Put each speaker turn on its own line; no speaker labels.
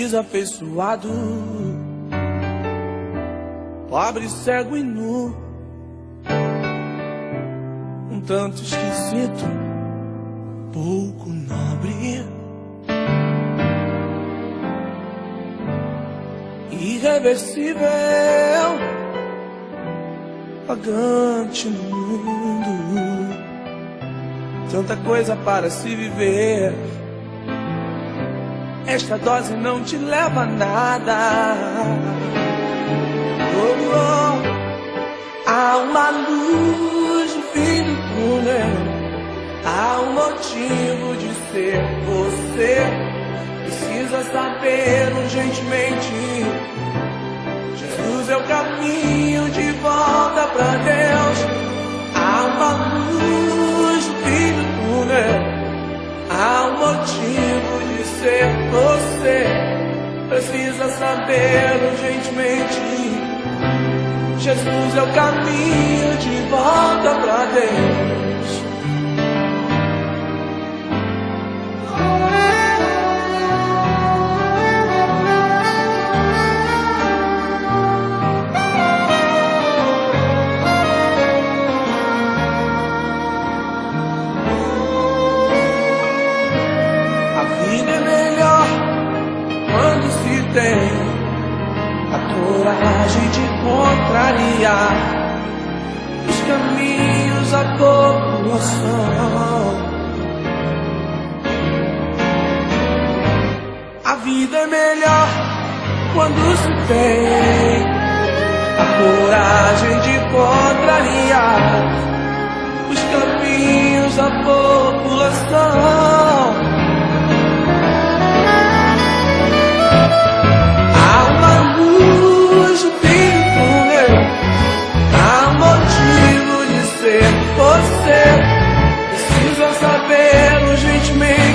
desafeiçoado, pobre, cego e nu, um tanto esquisito, pouco nobre, irreversível, vagante no mundo, tanta coisa para se viver. Esta dose não te leva a nada. Oh, oh. Há uma luz no fim do túnel, há um motivo de ser você. Precisa saber urgentemente: Jesus é o caminho de volta pra Deus. Há uma luz no fim do túnel, há um motivo de ser você. Precisa saber urgentemente: Jesus é o caminho de volta pra Deus. Tem a coragem de contrariar os caminhos da população. A vida é melhor quando se tem a coragem de contrariar os caminhos da população. Você precisa saber urgentemente: